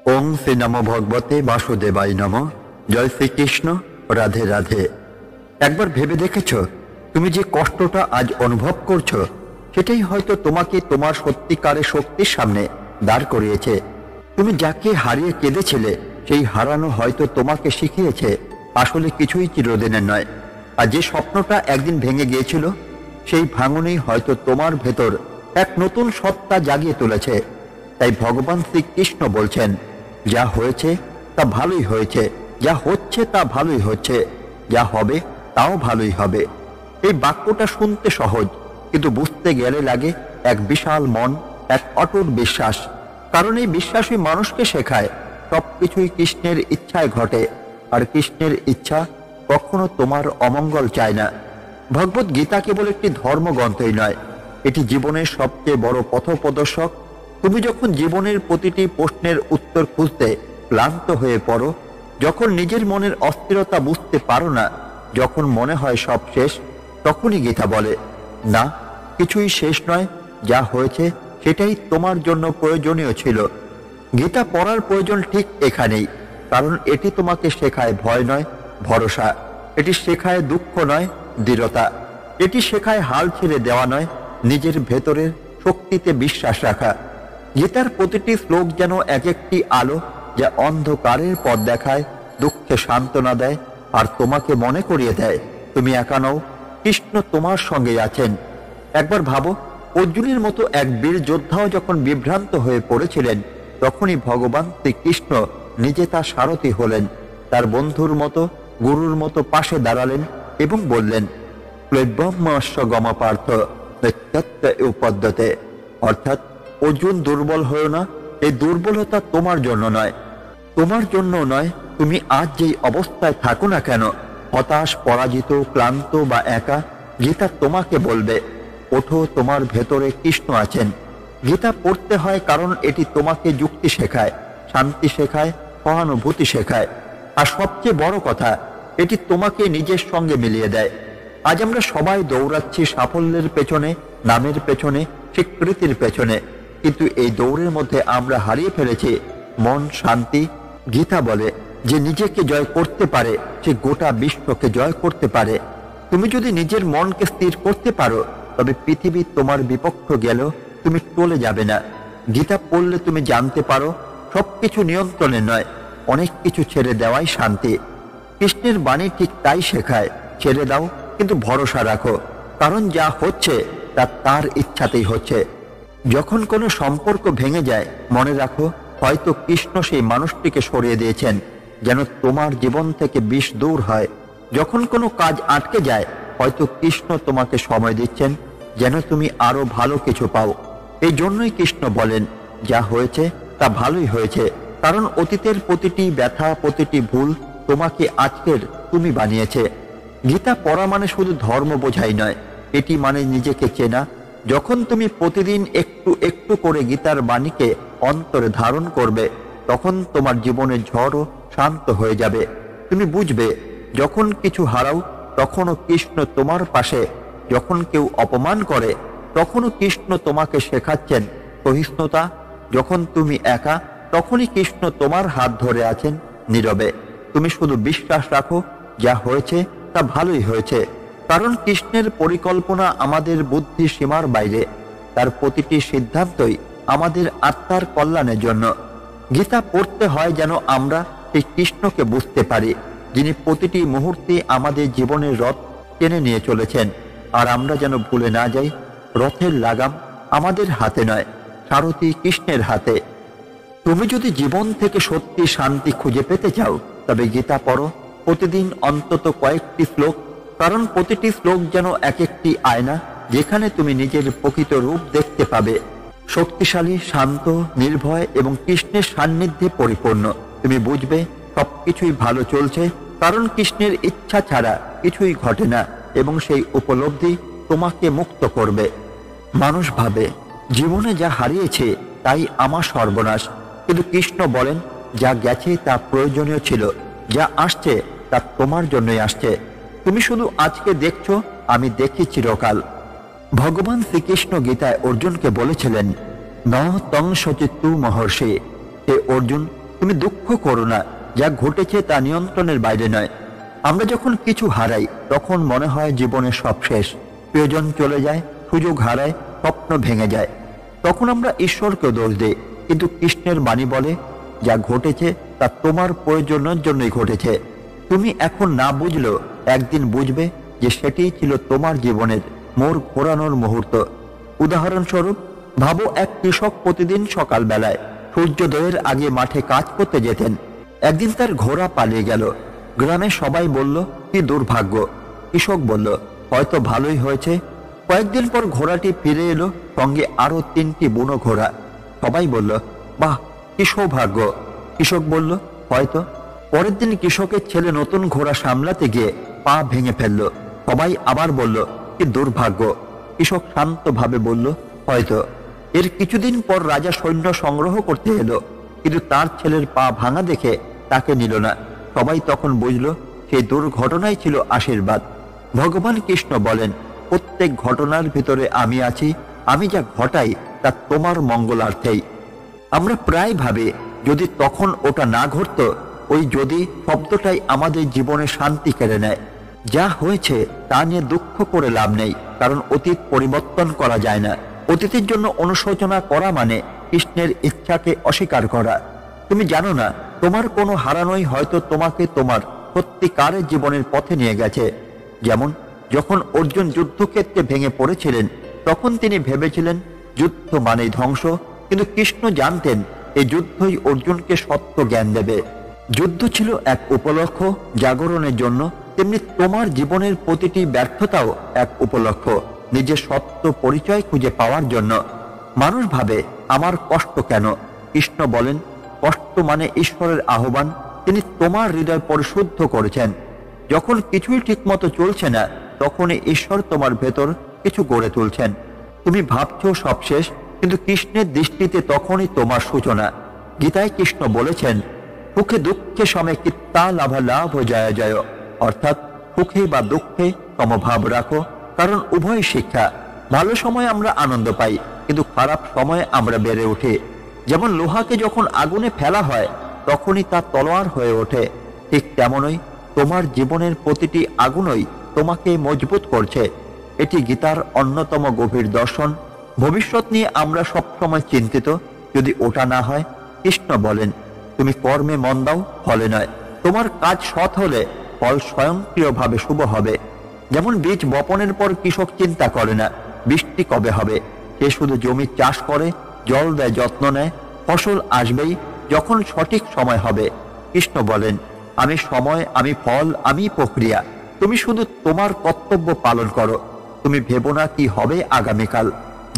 ওং শ্রী নম ভগবতে বাসুদেবায় নম। জয় শ্রীকৃষ্ণ। রাধে রাধে। একবার ভেবে দেখেছ, তুমি যে কষ্টটা আজ অনুভব করছো সেটাই হয়তো তোমাকে তোমার সত্যিকারের শক্তির সামনে দাঁড় করিয়েছে। তুমি যাকে হারিয়ে কেঁদেছিলে সেই হারানো হয়তো তোমাকে শিখিয়েছে আসলে কিছুই চিরদিনের নয়। আর যে স্বপ্নটা একদিন ভেঙে গিয়েছিল সেই ভাঙনেই হয়তো তোমার ভেতর এক নতুন সত্তা জাগিয়ে তুলেছে। তাই ভগবান শ্রীকৃষ্ণ বলছেন, যা হয়েছে তা ভালোই হয়েছে, যা হচ্ছে তা ভালোই হচ্ছে, যা হবে তাও ভালোই হবে। এই বাক্যটা শুনতে সহজ, কিন্তু বুঝতে গেলে লাগে এক বিশাল মন, এক অটুট বিশ্বাস। কারণ এই বিশ্বাসই মানুষকে শেখায় সবকিছুই কৃষ্ণের ইচ্ছায় ঘটে, আর কৃষ্ণের ইচ্ছা কখনো তোমার অমঙ্গল চায় না। ভগবত গীতা কেবল একটি ধর্মগ্রন্থই নয়, এটি জীবনের সবচেয়ে বড় পথপ্রদর্শক। তুমি যখন জীবনের প্রতিটি প্রশ্নের উত্তর খুঁজতে ক্লান্ত হয়ে পড়ো, যখন নিজের মনের অস্থিরতা বুঝতে পারো না, যখন মনে হয় সব শেষ, তখনই গীতা বলে, না, কিছুই শেষ নয়, যা হয়েছে সেটাই তোমার জন্য প্রয়োজনীয় ছিল। গীতা পড়ার প্রয়োজন ঠিক এখানেই, কারণ এটি তোমাকে শেখায় ভয় নয় ভরসা, এটি শেখায় দুঃখ নয় দৃঢ়তা, এটি শেখায় হাল ছেড়ে দেওয়া নয় নিজের ভেতরের শক্তিতে বিশ্বাস রাখা। গীতার প্রতিটি শ্লোক যেন এক একটি আলো, যা অন্ধকারের পথ দেখায়, দুঃখে সান্ত্বনা দেয়, আর তোমাকে মনে করিয়ে দেয় তুমি একা নও, কৃষ্ণ তোমার সঙ্গে আছেন। একবার ভাবো, অর্জুনের মতো এক বীর যোদ্ধাও যখন বিভ্রান্ত হয়ে পড়েছিলেন, তখনই ভগবান শ্রীকৃষ্ণ নিজে তার সারথি হলেন, তার বন্ধুর মতো, গুরুর মতো পাশে দাঁড়ালেন এবং বললেন, ক্লৈব্যমস্য গমপার্থ নিত্যত্ব উপদ্যতে। অর্থাৎ, অর্জুন দুর্বল হয়েও না, এই দুর্বলতা তোমার জন্য নয়, তোমার জন্য নয়। তুমি আজ যেই অবস্থায় থাকো না কেন, হতাশ, পরাজিত, ক্লান্ত বা একা, গীতা তোমাকে বলবে, ওঠো, তোমার ভেতরে কৃষ্ণ আছেন। গীতা পড়তে হয় কারণ এটি তোমাকে যুক্তি শেখায়, শান্তি শেখায়, সহানুভূতি শেখায়, আর সবচেয়ে বড় কথা, এটি তোমাকে নিজের সঙ্গে মিলিয়ে দেয়। আজ আমরা সবাই দৌড়াচ্ছি সাফল্যের পেছনে, নামের পেছনে, স্বীকৃতির পেছনে, কিন্তু এই দৌড়ের মধ্যে আমরা হারিয়ে ফেলেছি মন শান্তি। গীতা বলে, যে নিজেকে জয় করতে পারে সে গোটা বিশ্বকে জয় করতে পারে। তুমি যদি নিজের মনকে স্থির করতে পারো, তবে পৃথিবী তোমার বিপক্ষ গেল তুমি টলে যাবে না। গীতা পড়লে তুমি জানতে পারো সবকিছু নিয়ন্ত্রণে নয়, অনেক কিছু ছেড়ে দেওয়াই শান্তি। কৃষ্ণের বাণী ঠিক তাই শেখায়, ছেড়ে দাও কিন্তু ভরসা রাখো, কারণ যা হচ্ছে তা তার ইচ্ছাতেই হচ্ছে। যখন কোনো সম্পর্ক ভেঙে যায়, মনে রাখো হয়তো কৃষ্ণ সেই মানুষটিকে সরিয়ে দিয়েছেন যেন তোমার জীবন থেকে বিষ দূর হয়। যখন কোনো কাজ আটকে যায়, হয়তো কৃষ্ণ তোমাকে সময় দিচ্ছেন যেন তুমি আরো ভালো কিছু পাও। এই জন্যই কৃষ্ণ বলেন, যা হয়েছে তা ভালোই হয়েছে, কারণ অতীতের প্রতিটি ব্যথা, প্রতিটি ভুল তোমাকে আজকের তুমি বানিয়েছে। গীতা পড়া মানে শুধু ধর্ম বোঝাই নয়, এটি মানে নিজেকে চেনা। যখন তুমি প্রতিদিন একটু একটু করে গীতার বাণীকে অন্তরে ধারণ করবে, তখন তোমার জীবনের ঝড়ও শান্ত হয়ে যাবে। তুমি বুঝবে, যখন কিছু হারাও তখনও কৃষ্ণ তোমার পাশে, যখন কেউ অপমান করে তখনও কৃষ্ণ তোমাকে শেখাচ্ছেন সহিষ্ণুতা, যখন তুমি একা তখনই কৃষ্ণ তোমার হাত ধরে আছেন নীরবে। তুমি শুধু বিশ্বাস রাখো, যা হয়েছে তা ভালোই হয়েছে, কারণ কৃষ্ণের পরিকল্পনা আমাদের বুদ্ধি সীমার বাইরে, তার প্রতিটি সিদ্ধান্তই আমাদের আত্মার কল্যাণের জন্য। গীতা পড়তে হয় যেন আমরা সেই কৃষ্ণকে বুঝতে পারি, যিনি প্রতিটি মুহূর্তে আমাদের জীবনের রথ টেনে নিয়ে চলেছেন, আর আমরা যেন ভুলে না যাই, রথের লাগাম আমাদের হাতে নয়, সারথি কৃষ্ণের হাতে। তুমি যদি জীবন থেকে সত্যি শান্তি খুঁজে পেতে চাও, তবে গীতা পড়ো, প্রতিদিন অন্তত কয়েকটি শ্লোক, কারণ প্রতিটি শ্লোক যেন এক একটি আয়না, যেখানে তুমি নিজের প্রকৃত রূপ দেখতে পাবে, শক্তিশালী, শান্ত, নির্ভয় এবং কৃষ্ণের সান্নিধ্যে পরিপূর্ণ। তুমি বুঝবে সবকিছুই ভালো চলছে, কারণ কৃষ্ণের ইচ্ছা ছাড়া কিছুই ঘটে না, এবং সেই উপলব্ধি তোমাকে মুক্ত করবে। মানুষ ভাবে, জীবনে যা হারিয়েছে তাই আমার সর্বনাশ, কিন্তু কৃষ্ণ বলেন, যা গেছে তা প্রয়োজনীয় ছিল, যা আসছে তা তোমার জন্যই আসছে। তুমি শুধু আজকে দেখছো, আমি দেখি চিরকাল। ভগবান শ্রীকৃষ্ণ গীতায় অর্জুনকে বলেছিলেন, ন তং সচিত্তু মহর্ষি। হে অর্জুন, তুমি দুঃখ করো না, যা ঘটেছে তা নিয়ন্ত্রণের বাইরে নয়। আমরা যখন কিছু হারাই তখন মনে হয় জীবনের সব শেষ, প্রিয়জন চলে যায়, সুযোগ হারায়, স্বপ্ন ভেঙে যায়। তখন আমরা ঈশ্বরকে দোষ দিই, কিন্তু কৃষ্ণের বাণী বলে যা ঘটেছে তা তোমার প্রয়োজনের জন্যই ঘটেছে। তুমি এখন না বুঝলেও একদিন বুঝবে যে সেটিই ছিল তোমার জীবনের মোড় ঘোরানোর মুহূর্ত। উদাহরণস্বরূপ ভাবো, এক কৃষক প্রতিদিন সকালবেলায় সূর্যোদয়ের আগে মাঠে কাজ করতে যেতেন। একদিন তার ঘোড়া পালিয়ে গেল। গ্রামে সবাই বলল, কি দুর্ভাগ্য। কৃষক বলল, হয়তো ভালোই হয়েছে। কয়েকদিন পর ঘোড়াটি ফিরে এলো, সঙ্গে আরো 3টি বুনো ঘোড়া। সবাই বলল, বাহ, কি সৌভাগ্য। কৃষক বলল, হয়তো। পরের দিন কৃষকের ছেলে নতুন ঘোড়া সামলাতে গিয়ে পা ভেঙে ফেলল। সবাই আবার বলল, কি দুর্ভাগ্য। কৃষক শান্তভাবে বলল, হয়তো। এর কিছুদিন পর রাজা সৈন্য সংগ্রহ করতে এলো, কিন্তু তার ছেলের পা ভাঙা দেখে তাকে নিল না। সবাই তখন বুঝল সেই দুর্ঘটনাই ছিল আশীর্বাদ। ভগবান কৃষ্ণ বলেন, প্রত্যেক ঘটনার ভিতরে আমি আছি, আমি যা ঘটাই তা তোমার মঙ্গলার্থেই। আমরা প্রায় ভাবি, যদি তখন ওটা না ঘটতো। ওই যদি শব্দটাই আমাদের জীবনে শান্তি কেড়ে নেয়। যা হয়েছে তা নিয়ে দুঃখ করে লাভ নেই, কারণ অতীত পরিবর্তন করা যায় না। অতীতের জন্য অনুশোচনা করা মানে কৃষ্ণের ইচ্ছাকে অস্বীকার করা। তুমি জানো না, তোমার কোনো হারানোই হয়তো তোমাকে তোমার সত্যিকারের জীবনের পথে নিয়ে গেছে। যেমন যখন অর্জুন যুদ্ধক্ষেত্রে ভেঙে পড়েছিলেন, তখন তিনি ভেবেছিলেন যুদ্ধ মানেই ধ্বংস, কিন্তু কৃষ্ণ জানতেন এই যুদ্ধই অর্জুনকে সত্য জ্ঞান দেবে। যুদ্ধ ছিল এক উপলক্ষ জাগরণের জন্য, তেমনি তোমার জীবনের প্রতিটি ব্যর্থতাও এক উপলক্ষ নিজের সত্য পরিচয় খুঁজে পাওয়ার জন্য। মানুষ ভাবে, আমার কষ্ট কেন? কৃষ্ণ বলেন, কষ্ট মানে ঈশ্বরের আহ্বান। তিনি তোমার হৃদয় পরিশুদ্ধ করেছেন। যখন কিছুই ঠিকমতো চলছে না, তখনই ঈশ্বর তোমার ভেতর কিছু গড়ে তুলছেন। তুমি ভাবছো সব শেষ, কিন্তু কৃষ্ণের দৃষ্টিতে তখনই তোমার সূচনা। গীতায় কৃষ্ণ বলেছেন, সুখে দুঃখে সমে কিত্তা লাভা লাভ জয় জয়, অর্থাৎ সুখে বা দুঃখে সমভাব রাখো, কারণ উভয় শিক্ষা। ভালো সময় আমরা আনন্দ পাই, কিন্তু খারাপ সময়ে আমরা বেড়ে উঠি। যেমন লোহাকে যখন আগুনে ফেলা হয় তখনই তা তলোয়ার হয়ে ওঠে, ঠিক তেমনই তোমার জীবনের প্রতিটি আগুনই তোমাকে মজবুত করছে। এটি গীতার অন্যতম গভীর দর্শন। ভবিষ্যৎ নিয়ে আমরা সবসময় চিন্তিত, যদি ওটা না হয়। কৃষ্ণ বলেন, তুমি কর্মে মন দাও, ফলে নয়। তোমার কাজ সৎ হলে ফল স্বয়ংক্রিয়ভাবে শুভ হবে। যেমন বীজ বপনের পর কৃষক চিন্তা করে না বৃষ্টি কবে হবে, সে শুধু জমি চাষ করে, জল দেয়, যত্ন নেয়। ফসল আসবেই যখন সঠিক সময় হবে। কৃষ্ণ বলেন, আমি সময়, আমি ফল, আমি প্রক্রিয়া। তুমি শুধু তোমার কর্তব্য পালন করো। তুমি ভেবো না কি হবে আগামীকাল।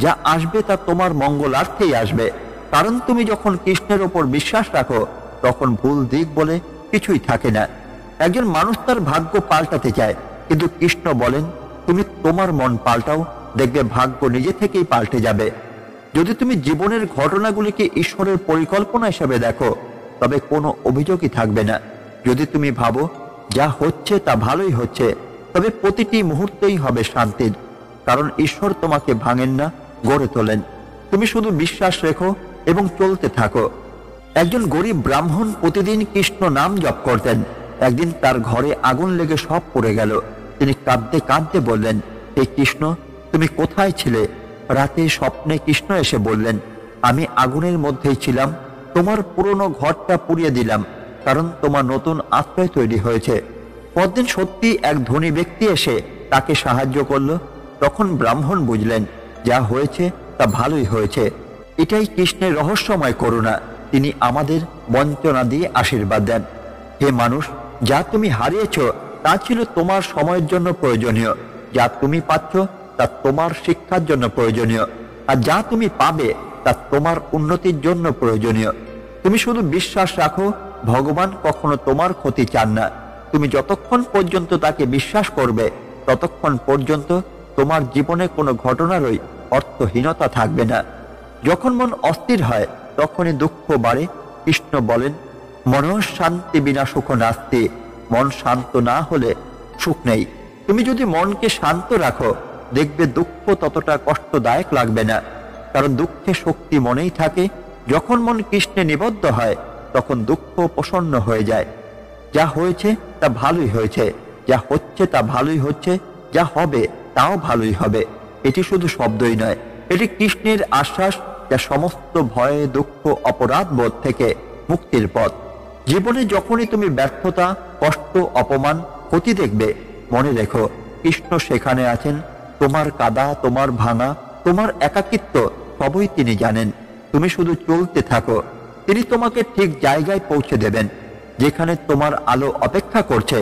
যা আসবে তা তোমার মঙ্গলার্থেই আসবে, কারণ তুমি যখন কৃষ্ণের ওপর বিশ্বাস রাখো তখন ভুল দিক বলে কিছুই থাকে না। একজন মানুষ তার ভাগ্য পাল্টাতে চায়, কিন্তু কৃষ্ণ বলেন, তুমি তোমার মন পাল্টাও, দেখবে ভাগ্য নিজে থেকেই পাল্টে যাবে। যদি তুমি জীবনের ঘটনাগুলিকে ঈশ্বরের পরিকল্পনা হিসেবে দেখো, তবে কোনো অভিযোগই থাকবে না। যদি তুমি ভাবো যা হচ্ছে তা ভালোই হচ্ছে, তবে প্রতিটি মুহূর্তেই হবে শান্তির, কারণ ঈশ্বর তোমাকে ভাঙেন না, গড়ে তোলেন। তুমি শুধু বিশ্বাস রেখো এবং চলতে থাকো। একজন গরিব ব্রাহ্মণ প্রতিদিন কৃষ্ণ নাম জপ করতেন। একদিন তার ঘরে আগুন লেগে সব পড়ে গেল। তিনি কাঁদতে কাঁদতে বললেন, হে কৃষ্ণ, তুমি কোথায় ছিলে? রাতে স্বপ্নে কৃষ্ণ এসে বললেন, আমি আগুনের মধ্যেই ছিলাম, তোমার পুরনো ঘরটা পুড়িয়ে দিলাম, কারণ তোমার নতুন আশ্রয় তৈরি হয়েছে। পরদিন সত্যি এক ধনী ব্যক্তি এসে তাকে সাহায্য করল। তখন ব্রাহ্মণ বুঝলেন যা হয়েছে তা ভালোই হয়েছে। এটাই কৃষ্ণের রহস্যময় করুণা। তিনি আমাদের বঞ্চনা দিয়ে আশীর্বাদ দেন। হে মানুষ, যা তুমি হারিয়েছ তা ছিল তোমার সময়ের জন্য প্রয়োজনীয়। যা তুমি পাচ্ছ তা তোমার শিক্ষার জন্য প্রয়োজনীয়, আর যা তুমি পাবে তা তোমার উন্নতির জন্য প্রয়োজনীয়। তুমি শুধু বিশ্বাস রাখো, ভগবান কখনো তোমার ক্ষতি চান না। তুমি যতক্ষণ পর্যন্ত তাকে বিশ্বাস করবে, ততক্ষণ পর্যন্ত তোমার জীবনে কোনো ঘটনারই অর্থহীনতা থাকবে না। যখন মন অস্থির হয় তখনই দুঃখ বাড়ে। কৃষ্ণ বলেন, মনঃশান্তি বিনা সুখ নাস্তি। মন শান্ত না হলে সুখ নেই। তুমি যদি মনকে শান্ত রাখো, দেখবে দুঃখ ততটা কষ্টদায়ক লাগবে না, কারণ দুঃখে শক্তি মনেই থাকে। যখন মন কৃষ্ণে নিবদ্ধ হয়, তখন দুঃখ প্রসন্ন হয়ে যায়। যা হয়েছে তা ভালোই হয়েছে, যা হচ্ছে তা ভালোই হচ্ছে, যা হবে তাও ভালোই হবে। এটি শুধু শব্দই নয়, এটি কৃষ্ণের আশ্বাস, যা সমস্ত ভয়, দুঃখ, অপরাধ বোধ থেকে মুক্তির পথ। জীবনে যখনই তুমি ব্যর্থতা, কষ্ট, অপমান, ক্ষতি দেখবে, মনে রেখো কৃষ্ণ সেখানে আছেন। তোমার কাদা, তোমার ভাঙা, তোমার একাকিত্ব সবই তিনি জানেন। তুমি শুধু চলতে থাকো, তিনি তোমাকে ঠিক জায়গায় পৌঁছে দেবেন, যেখানে তোমার আলো অপেক্ষা করছে।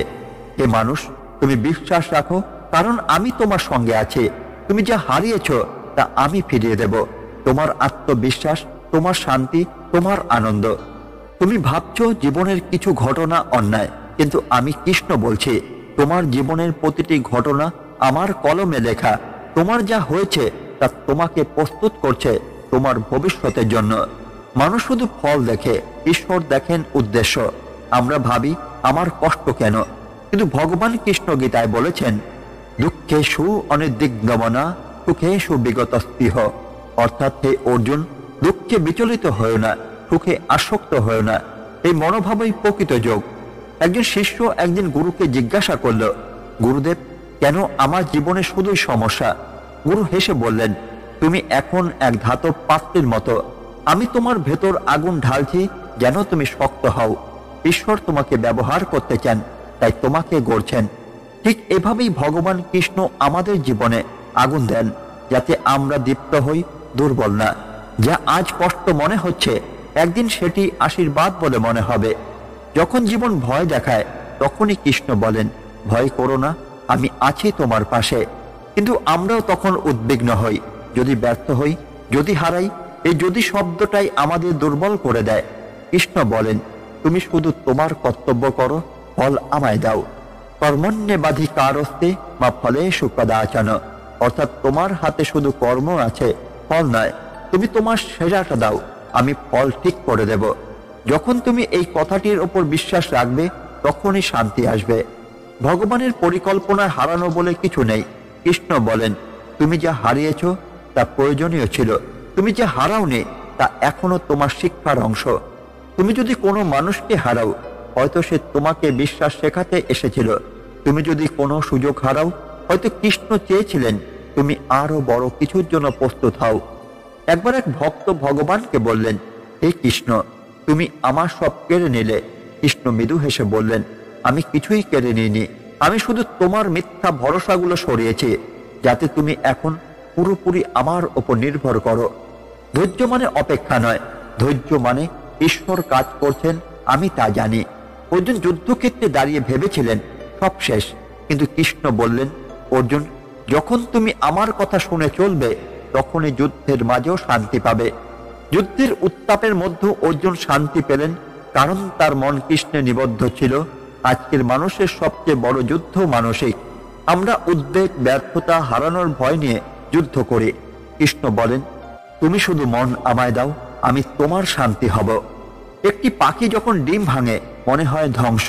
হে মানুষ, তুমি বিশ্বাস রাখো, কারণ আমি তোমার সঙ্গে আছি। তুমি যা হারিয়েছ তা আমি ফিরিয়ে দেব। তোমার আত্মবিশ্বাস, তোমার শান্তি, তোমার আনন্দ। তুমি ভাবছো জীবনের কিছু ঘটনা অন্যায়, কিন্তু আমি কৃষ্ণ বলছি, তোমার জীবনের প্রতিটি ঘটনা আমার কলমে লেখা। তোমার যা হয়েছে তা তোমাকে প্রস্তুত করছে তোমার ভবিষ্যতের জন্য। মানুষ শুধু ফল দেখে, ঈশ্বর দেখেন উদ্দেশ্য। আমরা ভাবি আমার কষ্ট কেন, কিন্তু ভগবান কৃষ্ণ গীতায় বলেছেন, দুঃখেষু অনির্দিগ্নমনা সুখেষু বিগত স্পৃহ। অর্থাৎ হে অর্জুন, দুঃখে বিচলিত হয়েও না, সুখে আসক্ত হয়েও না। এই মনোভাবই প্রকৃত যোগ। একজন শিষ্য একদিন গুরুকে জিজ্ঞাসা করল, গুরুদেব, কেন আমার জীবনে শুধুই সমস্যা? গুরু হেসে বললেন, তুমি এখন এক ধাতব পাত্রের মতো। আমি তোমার ভেতর আগুন ঢালছি যেন তুমি শক্ত হও। ঈশ্বর তোমাকে ব্যবহার করতে চান, তাই তোমাকে গড়ছেন। ঠিক এভাবেই ভগবান কৃষ্ণ আমাদের জীবনে আগুন দেন, যাতে আমরা দীপ্ত হই, দুর্বল না। যা আজ কষ্ট মনে হচ্ছে, একদিন সেটি আশীর্বাদ বলে মনে হবে। যখন জীবন ভয় দেখায়, তখনই কৃষ্ণ বলেন, ভয় করো না, আমি আছি তোমার পাশে। কিন্তু আমরাও তখন উদ্বিগ্ন হই, যদি ব্যর্থ হই, যদি হারাই। এই যদি শব্দটাই আমাদের দুর্বল করে দেয়। কৃষ্ণ বলেন, তুমি শুধু তোমার কর্তব্য করো, ফল আমায় দাও। কর্মণ্যেবাধিকারস্তে মা ফলেষু কদাচন। অর্থাৎ তোমার হাতে শুধু কর্ম আছে, ফল নয়। তুমি তোমার সেরাটা দাও, আমি ফল ঠিক করে দেব। যখন তুমি এই কথাটির ওপর বিশ্বাস রাখবে, তখনই শান্তি আসবে। ভগবানের পরিকল্পনায় হারানো বলে কিছু নেই। কৃষ্ণ বলেন, তুমি যা হারিয়েছ তা প্রয়োজনীয় ছিল। তুমি যা হারাওনি তা এখনো তোমার শিক্ষার অংশ। তুমি যদি কোনো মানুষকে হারাও, হয়তো সে তোমাকে বিশ্বাস শেখাতে এসেছিল। তুমি যদি কোনো সুযোগ হারাও, হয়তো কৃষ্ণ চেয়েছিলেন তুমি আরো বড় কিছুর জন্য প্রস্তুত হও। একবার এক ভক্ত ভগবানকে বললেন, হে কৃষ্ণ, তুমি আমার সব কেড়ে নিলে। কৃষ্ণ মৃদু হেসে বললেন, আমি কিছুই কেড়ে নিইনি। আমি শুধু তোমার মিথ্যা ভরসাগুলো সরিয়েছি, যাতে তুমি এখন পুরোপুরি আমার ওপর নির্ভর করো। ধৈর্য মানে অপেক্ষা নয়, ধৈর্য মানে ঈশ্বর কাজ করছেন, আমি তা জানি। অর্জুন যুদ্ধক্ষেত্রে দাঁড়িয়ে ভেবেছিলেন সব শেষ, কিন্তু কৃষ্ণ বললেন, অর্জুন, যখন তুমি আমার কথা শুনে চলবে, তখনই যুদ্ধের মাঝেও শান্তি পাবে। যুদ্ধের উত্তাপের মধ্যেও অর্জুন শান্তি পেলেন, কারণ তার মন কৃষ্ণে নিবদ্ধ ছিল। আজকের মানুষের সবচেয়ে বড় যুদ্ধ মানসিক। আমরা উদ্বেগ, ব্যর্থতা, হারানোর ভয় নিয়ে যুদ্ধ করি। কৃষ্ণ বলেন, তুমি শুধু মন আমায় দাও, আমি তোমার শান্তি হব। একটি পাখি যখন ডিম ভাঙে, মনে হয় ধ্বংস,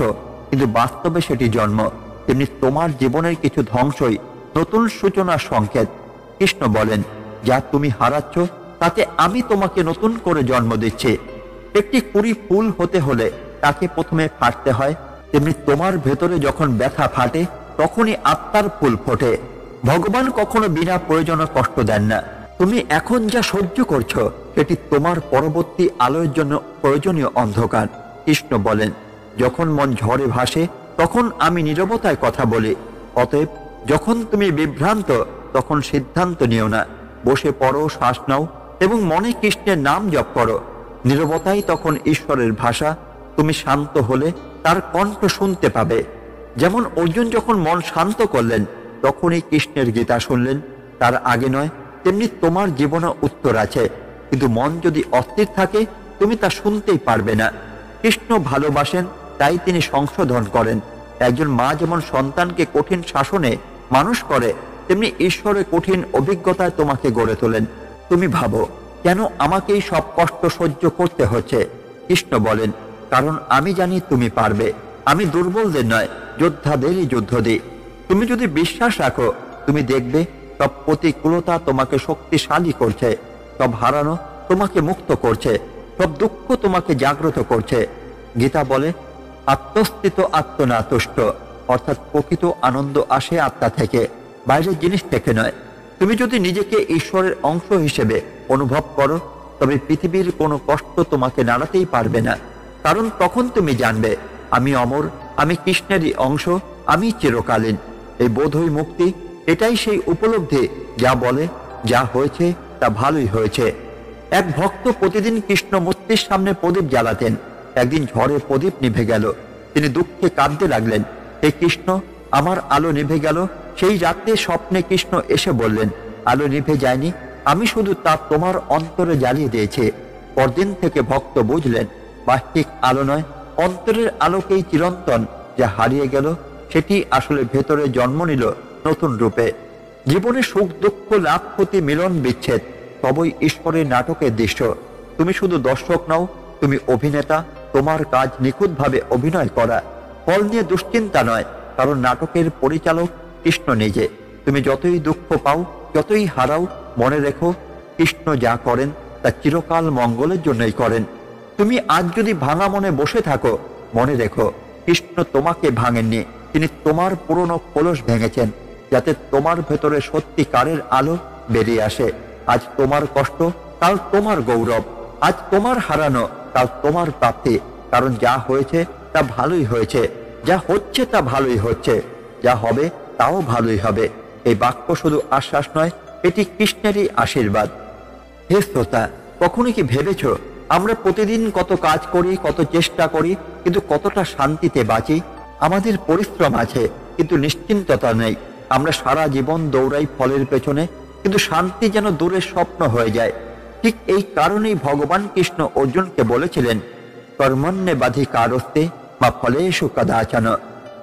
কিন্তু বাস্তবে সেটি জন্ম। তেমনি তোমার জীবনের কিছু ধ্বংসই নতুন সূচনার সংকেত। কৃষ্ণ বলেন, যা তুমি হারাচ্ছ তাতে আমি তোমাকে নতুন করে জন্ম দিচ্ছি। একটি কুঁড়ি ফুল হতে হলে তাকে প্রথমে ফাটতে হয়, তেমনি তোমার ভেতরে যখন ব্যথা ফাটে, তখনই আত্মার ফুল ফোটে। ভগবান কখনো বিনা প্রয়োজনে কষ্ট দেন না। তুমি এখন যা সহ্য করছো, সেটি তোমার পরবর্তী আলোর জন্য প্রয়োজনীয় অন্ধকার। কৃষ্ণ বলেন, যখন মন ঝড়ে ভাসে, তখন আমি নীরবতায় কথা বলি। অতএব যখন তুমি বিভ্রান্ত, তখন সিদ্ধান্ত নিও না। বসে পড়ো, শ্বাস নাও এবং মনে কৃষ্ণের নাম জপ করো। নীরবতাই তখন ঈশ্বরের ভাষা। তুমি শান্ত হলে তার কণ্ঠ শুনতে পাবে। যেমন অর্জুন যখন মন শান্ত করলেন, তখনই কৃষ্ণের গীতা শুনলেন। তার আগে নয়। তেমনি তোমার জীবনে উত্তর আছে, কিন্তু মন যদি অস্থির থাকে, তুমি তা শুনতেই পারবে না। কৃষ্ণ ভালোবাসেন, তাই তিনি সংশোধন করেন। একজন মা যেমন সন্তানকে কঠিন শাসনে মানুষ করে, তেমনি ঈশ্বরের কঠিন অভিজ্ঞতায় তোমাকে গড়ে তোলেন। তুমি ভাবো, কেন আমাকেই সব কষ্ট সহ্য করতে হচ্ছে? কৃষ্ণ বলেন, কারণ আমি জানি তুমি পারবে। আমি দুর্বলদের নয়, যোদ্ধাদেরই যুদ্ধ দিই। তুমি যদি বিশ্বাস রাখো, তুমি দেখবে সব প্রতিকূলতা তোমাকে শক্তিশালী করছে, সব হারানো তোমাকে মুক্ত করছে। সব দুঃখ তোমাকে জাগ্রত করছে। গীতা বলে, আত্মস্থিত আত্মনাতুষ্ট, অর্থাৎ প্রকৃত আনন্দ আসে আত্মা থেকে, বাইরের জিনিস থেকে নয়। তুমি যদি নিজেকে ঈশ্বরের অংশ হিসেবে অনুভব করো, তবে পৃথিবীর কোনো কষ্ট তোমাকে নাড়াতেই পারবে না। কারণ তখন তুমি জানবে, আমি অমর, আমি কৃষ্ণেরই অংশ, আমি চিরকালীন। এই বোধই মুক্তি, এটাই সেই উপলব্ধি যা বলে, যা হয়েছে তা ভালোই হয়েছে। এক ভক্ত প্রতিদিন কৃষ্ণ মূর্তির সামনে প্রদীপ জ্বালাতেন। একদিন ঝড়ে প্রদীপ নিভে গেল। তিনি দুঃখে কাঁদতে লাগলেন, হে কৃষ্ণ, আমার আলো নিভে গেল। সেই রাতে স্বপ্নে কৃষ্ণ এসে বললেন, আলো নিভে যায়নি, আমি শুধু তা তোমার অন্তরে জ্বালিয়ে দিয়েছি। পরদিন থেকে ভক্ত বুঝলেন, বাহ্যিক আলো নয়, অন্তরের আলোকেই চিরন্তন যা হারিয়ে গেল, সেটি আসলে ভেতরে জন্ম নিল নতুন রূপে। জীবনে সুখ দুঃখ, লাভ ক্ষতি, মিলন বিচ্ছেদ সবই ঈশ্বরের নাটকের দৃশ্য। তুমি শুধু দর্শক নও, তুমি অভিনেতা। তোমার কাজ নিখুঁতভাবে অভিনয় করা, ফল নিয়ে দুশ্চিন্তা নয়, কারণ নাটকের পরিচালক কৃষ্ণ নিজে। তুমি যতই দুঃখ পাও, যতই হারাও, মনে রেখো, কৃষ্ণ যা করেন তা চিরকাল মঙ্গলের জন্যই করেন। তুমি আজ যদি ভাঙা মনে বসে থাকো, মনে রেখো, কৃষ্ণ তোমাকে ভাঙেননি, তিনি তোমার পুরনো কলস ভেঙেছেন, যাতে তোমার ভেতরে সত্যিকারের আলো বেরিয়ে আসে। আজ তোমার কষ্ট, কাল তোমার গৌরব। আজ তোমার হারানো, কাল তোমার প্রাপ্তি। কারণ যা হয়েছে তা ভালোই হয়েছে, যা হচ্ছে তা ভালোই হচ্ছে, যা হবে তাও ভালোই হবে। এই বাক্য শুধু আশ্বাস নয়, এটি কৃষ্ণেরই আশীর্বাদ। হে শ্রোতা, কখনো কি ভেবেছ, আমরা প্রতিদিন কত কাজ করি, কত চেষ্টা করি, কিন্তু কতটা শান্তিতে বাঁচি? আমাদের পরিশ্রম আছে, কিন্তু নিশ্চিন্ততা নেই। আমরা সারা জীবন দৌড়াই ফলের পেছনে, কিন্তু শান্তি যেন দূরের স্বপ্ন হয়ে যায়। ঠিক এই কারণেই ভগবান কৃষ্ণ অর্জুনকে বলেছিলেন, কর্মণ্যে বাধি কারস্তে বা ফলেষু কদাচন,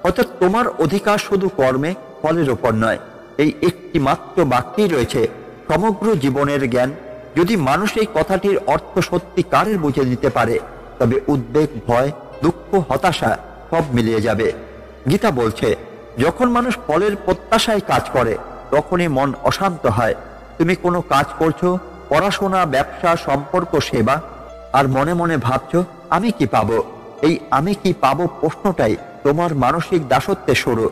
অর্থাৎ তোমার অধিকার শুধু কর্মে, ফলের ওপর নয়। এই একটি মাত্র বাক্যেই রয়েছে সমগ্র জীবনের জ্ঞান। যদি মানুষ এই কথাটির অর্থ সত্যিকারের বুঝে নিতে পারে, তবে উদ্বেগ, ভয়, দুঃখ, হতাশা সব মিলিয়ে যাবে। গীতা বলছে, যখন মানুষ ফলের প্রত্যাশায় কাজ করে, তখনই মন অশান্ত হয়। তুমি কোনো কাজ করছো, পড়াশোনা, ব্যবসা, সম্পর্ক, সেবা, আর মনে মনে ভাবছো, আমি কি পাবো? এই আমি কি পাবো প্রশ্নটাই তোমার মানসিক দাসত্বের শুরু।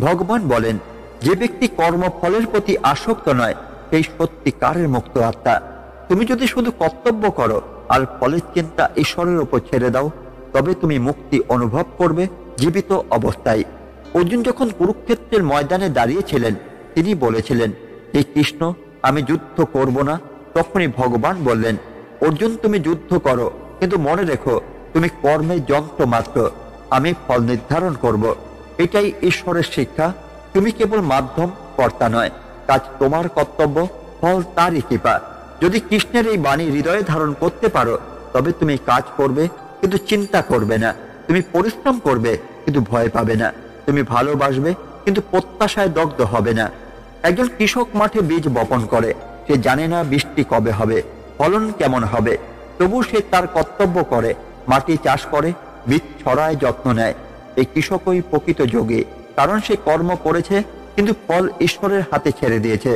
ভগবান বলেন, যে ব্যক্তি কর্মফলের প্রতি আসক্ত নয়, সেই সত্যিকারের মুক্ত আত্মা। তুমি যদি শুধু কর্তব্য করো আর ফলের চিন্তা ঈশ্বরের উপর ছেড়ে দাও, তবে তুমি মুক্তি অনুভব করবে জীবিত অবস্থায়। অর্জুন যখন কুরুক্ষেত্রের ময়দানে দাঁড়িয়েছিলেন, তিনি বলেছিলেন, হে কৃষ্ণ, আমি যুদ্ধ করব না। তখনই ভগবান বললেন, অর্জুন, তুমি যুদ্ধ করো, কিন্তু মনে রেখো, তুমি কর্মের যন্ত্র মাত্র, আমি ফল নির্ধারণ করব। এটাই ঈশ্বরের শিক্ষা। তুমি কেবল মাধ্যম, কর্তা নয়। কাজ তোমার কর্তব্য, ফল তারই কৃপা। যদি কৃষ্ণের এই বাণী হৃদয়ে ধারণ করতে পারো, তবে তুমি কাজ করবে, কিন্তু চিন্তা করবে না। তুমি পরিশ্রম করবে, কিন্তু ভয় পাবে না। তুমি ভালোবাসবে, কিন্তু প্রত্যাশায় দগ্ধ হবে না। একজন কৃষক মাঠে বীজ বপন করে। সে জানে না বৃষ্টি কবে হবে, ফলন কেমন হবে, তবু সে তার কর্তব্য করে, মাটি চাষ করে, বীজ ছড়ায়, যত্ন নেয়। এই কৃষকই প্রকৃত যোগী, কারণ সে কর্ম করেছে, কিন্তু ফল ঈশ্বরের হাতে ছেড়ে দিয়েছে।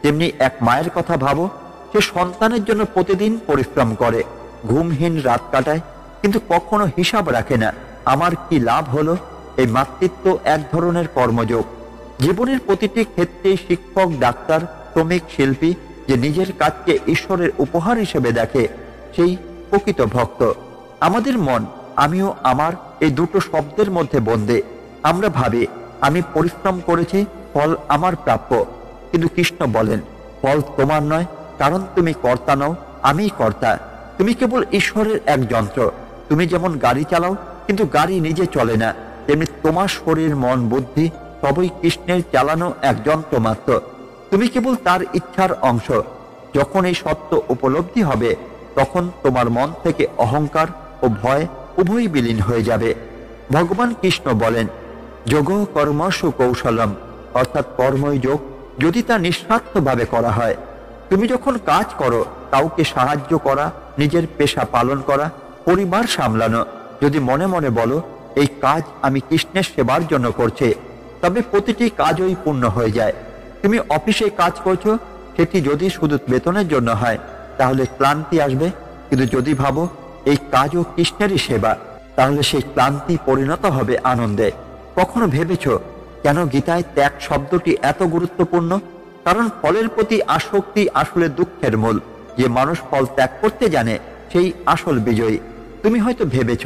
তেমনি এক মায়ের কথা ভাবো, সে সন্তানের জন্য প্রতিদিন পরিশ্রম করে, ঘুমহীন রাত কাটায়, কিন্তু কখনো হিসাব রাখে না, আমার কি লাভ হলো। এই মাতৃত্ব এক ধরনের কর্মযোগ। জীবনের প্রতিটি ক্ষেত্রে শিক্ষক, ডাক্তার, শ্রমিক, শিল্পী যে নিজের কাজকে ঈশ্বরের উপহার হিসেবে দেখে, সেই প্রকৃত ভক্ত। আমাদের মন, আমিও আমার, এই দুটো শব্দের মধ্যে বন্দে। আমরা ভাবি, আমি পরিশ্রম করেছি, ফল আমার প্রাপ্য। কিন্তু কৃষ্ণ বলেন, ফল তোমার নয়, কারণ তুমি কর্তা নও, আমিই কর্তা। তুমি কেবল ঈশ্বরের এক যন্ত্র। তুমি যেমন গাড়ি চালাও, কিন্তু গাড়ি নিজে চলে না, তেমনি তোমার শরীর, মন, বুদ্ধি সবই কৃষ্ণের চালানো এক যন্ত্র মাত্র। তুমি কেবল তার ইচ্ছার অংশ। যখন এই সত্য উপলব্ধি হবে, তখন তোমার মন থেকে অহংকার ও ভয় উভয়ই বিলীন হয়ে যাবে। ভগবান কৃষ্ণ বলেন, যোগ কর্মসু কৌশলম, অর্থাৎ কর্মই যোগ, যদি তা নিঃস্বার্থভাবে করা হয়। তুমি যখন কাজ করো, কাউকে সাহায্য করা, নিজের পেশা পালন করা, পরিবার সামলানো, যদি মনে মনে বলো, এই কাজ আমি কৃষ্ণের সেবার জন্য করছি, তবে প্রতিটি কাজই পূর্ণ হয়ে যায়। তুমি অফিসে কাজ করছো, সেটি যদি শুধু বেতনের জন্য হয়, তাহলে ক্লান্তি আসবে, কিন্তু যদি ভাবো এই কাজও কৃষ্ণেরই সেবা, তাহলে সেই ক্লান্তি পরিণত হবে আনন্দে। কখনো ভেবেছ কেন গীতায় ত্যাগ শব্দটি এত গুরুত্বপূর্ণ? কারণ ফলের প্রতি আসক্তি আসলে দুঃখের মূল। যে মানুষ ফল ত্যাগ করতে জানে সেই আসল বিজয়ী। তুমি হয়তো ভেবেছ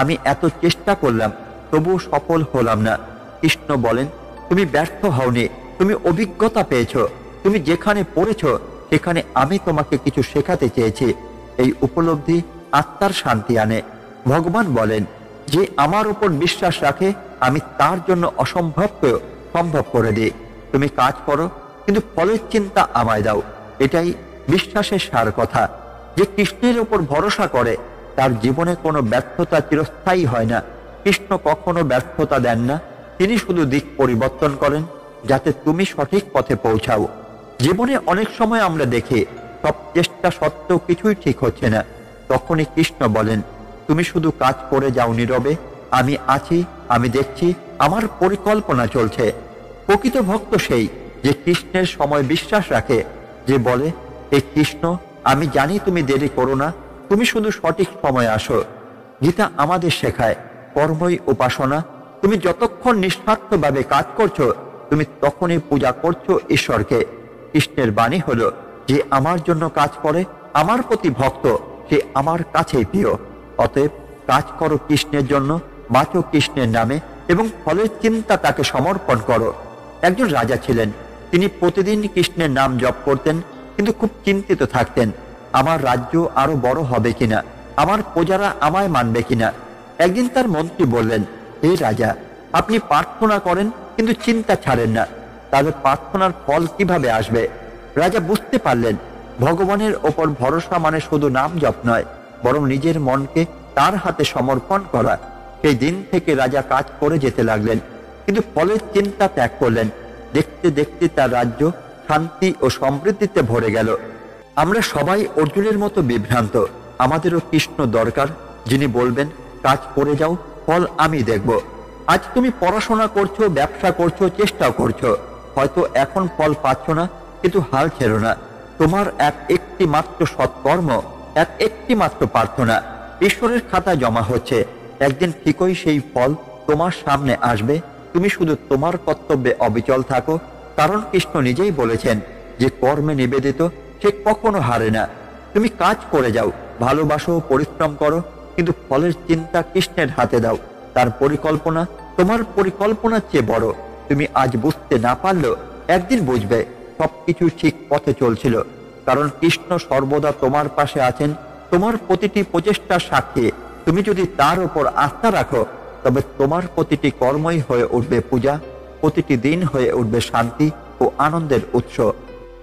আমি এত চেষ্টা করলাম তবুও সফল হলাম না। কৃষ্ণ বলেন তুমি ব্যর্থ হওনি, তুমি অভিজ্ঞতা পেয়েছ। তুমি যেখানে পড়েছ সেখানে আমি তোমাকে কিছু শেখাতে চেয়েছি। এই উপলব্ধি আত্মার শান্তি আনে। ভগবান বলেন যে আমার উপর বিশ্বাস রাখে আমি তার জন্য অসম্ভবকেও সম্ভব করে দিই। তুমি কাজ করো কিন্তু ফলের চিন্তা আমায় দাও। এটাই বিশ্বাসের সার কথা। যে কৃষ্ণের উপর ভরসা করে তার জীবনে কোনো ব্যর্থতা চিরস্থায়ী হয় না। কৃষ্ণ কখনো ব্যর্থতা দেন না, তিনি শুধু দিক পরিবর্তন করেন যাতে তুমি সঠিক পথে পৌঁছাও। জীবনে অনেক সময় আমরা দেখি সব চেষ্টা সত্ত্বেও কিছুই ঠিক হচ্ছে না। তখনই কৃষ্ণ বলেন তুমি শুধু কাজ করে যাও নীরবে, আমি আছি, আমি দেখছি, আমার পরিকল্পনা চলছে। প্রকৃত ভক্ত সেই যে কৃষ্ণের সময় বিশ্বাস রাখে, যে বলে হে কৃষ্ণ আমি জানি তুমি দেরি করো না, তুমি শুধু সঠিক সময় আসো। গীতা আমাদের শেখায় কর্মই উপাসনা। তুমি যতক্ষণ নিঃস্বার্থভাবে কাজ করছো তুমি তখনই পূজা করছো ঈশ্বরকে। কৃষ্ণের বাণী হলো যে আমার জন্য কাজ করে, আমার প্রতি ভক্ত, সে আমার কাছেই প্রিয়। অতএব কাজ করো কৃষ্ণের জন্য, বাঁচো কৃষ্ণের নামে এবং ফলের চিন্তা তাকে সমর্পণ করো। একজন রাজা ছিলেন, তিনি প্রতিদিন কৃষ্ণের নাম জপ করতেন, কিন্তু খুব চিন্তিত থাকতেন আমার রাজ্য আরো বড় হবে কিনা, আমার প্রজারা আমায় মানবে কিনা। একদিন তার মন্ত্রী বললেন হে রাজা, আপনি প্রার্থনা করেন কিন্তু চিন্তা ছাড়েন না, তাহলে প্রার্থনার ফল কিভাবে আসবে? রাজা বুঝতে পারলেন ভগবানের ওপর ভরসা মানে শুধু নাম জপ নয়, বরং নিজের মনকে তার হাতে সমর্পণ করা। সেই দিন থেকে রাজা কাজ করে যেতে লাগলেন, কিন্তু ফলের চিন্তা ত্যাগ করলেন। দেখতে দেখতে তার রাজ্য শান্তি ও সমৃদ্ধিতে ভরে গেল। আমরা সবাই অর্জুনের মতো বিভ্রান্ত। আমাদেরও কৃষ্ণ দরকার, যিনি বলবেন কাজ করে যাও, ফল আমি দেখব। আজ তুমি পড়াশোনা করছো, ব্যবসা করছো, চেষ্টাও করছো, হয়তো এখন ফল পাচ্ছ না, কিন্তু হাল ছেড়ো না। তোমার একটি মাত্র সৎকর্ম, একটি মাত্র প্রার্থনা ঈশ্বরের খাতায় জমা হচ্ছে। একদিন ঠিকই সেই ফল তোমার সামনে আসবে। তুমি শুধু তোমার কর্তব্যে অবিচল থাকো, কারণ কৃষ্ণ নিজেই বলেছেন যে কর্মে নিবেদিত সে কখনো হারে না। তুমি কাজ করে যাও, ভালোবাসো, পরিশ্রম করো, কিন্তু ফলের চিন্তা কৃষ্ণের হাতে দাও। তার পরিকল্পনা তোমার পরিকল্পনার চেয়ে বড়। তুমি আজ বুঝতে না পারলেও একদিন বুঝবে সবকিছু ঠিক পথে চলছিল, কারণ কৃষ্ণ সর্বদা তোমার পাশে আছেন, তোমার প্রতিটি প্রচেষ্টার সাক্ষী। তুমি যদি তার উপর আস্থা রাখো তবে তোমার প্রতিটি কর্মই হয়ে উঠবে পূজা, প্রতিটি দিন হয়ে উঠবে শান্তি ও আনন্দের উৎস।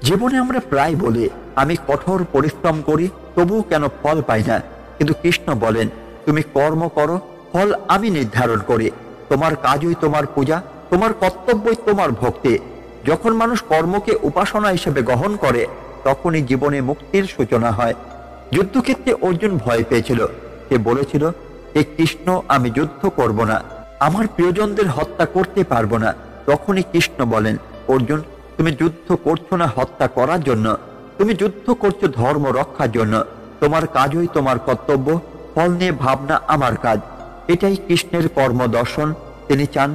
জীবনে আমরা প্রায় বলি আমি কঠোর পরিশ্রম করি তবুও কেন ফল পাই না, কিন্তু কৃষ্ণ বলেন তুমি কর্ম করো, ফল আমি নির্ধারণ করি। তোমার কাজই তোমার পূজা, তোমার কর্তব্যই তোমার ভক্তি। যখন মানুষ কর্মকে উপাসনা হিসেবে গ্রহণ করে তখনই জীবনে মুক্তির সূচনা হয়। যুদ্ধক্ষেত্রে অর্জুন ভয় পেয়েছিল। সে বলেছিল হে কৃষ্ণ আমি যুদ্ধ করব না, আমার প্রিয়জনদের হত্যা করতে পারবো না। তখনই কৃষ্ণ বলেন অর্জুন তুমি যুদ্ধ করছো না হত্যা করার জন্য, তুমি যুদ্ধ করছো ধর্ম রক্ষার জন্য। তোমার কাজই তোমার কর্তব্য, ফল নিয়ে ভাবনা আমার কাজ। এটাই কৃষ্ণের কর্ম দর্শন। তিনি চান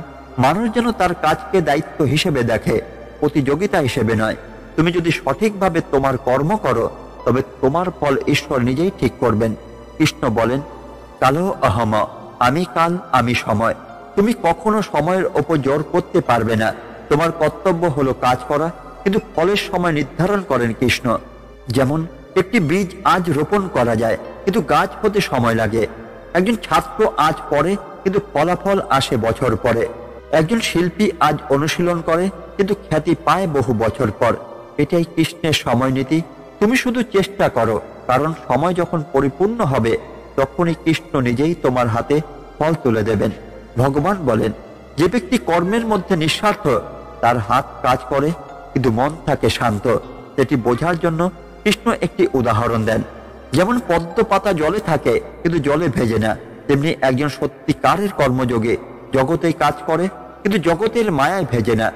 মানুষ যেন তার কাজকে দায়িত্ব হিসেবে দেখে, প্রতিযোগিতা হিসেবে নয়। তুমি যদি সঠিকভাবে তোমার কর্ম করো তবে তোমার ফল ঈশ্বর নিজেই ঠিক করবেন। কৃষ্ণ বলেন কালো অহম, আমি কাল, আমি সময়। তুমি কখনো সময়ের ওপর জোর করতে পারবে না। তোমার কর্তব্য হলো কাজ করা, কিন্তু ফলের সময় নির্ধারণ করেন কৃষ্ণ। যেমন একটি বীজ আজ রোপণ করা যায়, কিন্তু গাছ হতে সময় লাগে। একজন ছাত্র আজ পড়ে, কিন্তু ফলাফল আসে বছর পরে। একজন শিল্পী আজ অনুশীলন করে, কিন্তু খ্যাতি পায় বহু বছর পর। এটাই কৃষ্ণের সময় নীতি। তুমি শুধু চেষ্টা করো, কারণ সময় যখন পরিপূর্ণ হবে তখনই কৃষ্ণ নিজেই তোমার হাতে ফল তুলে দেবেন। ভগবান বলেন যে ব্যক্তি কর্মের মধ্যে নিঃস্বার্থ তার হাত কাজ করে কিন্তু মন থাকে শান্ত। এটি বোঝার জন্য কৃষ্ণ একটি উদাহরণ দেন। যেমন পদ্ম পাতা জলে থাকে কিন্তু জলে ভেজে না, তেমনি একজন সত্যিকারের কর্মযোগে জগতেই কাজ করে কিন্তু জগতের মায়ায় ভেজে না।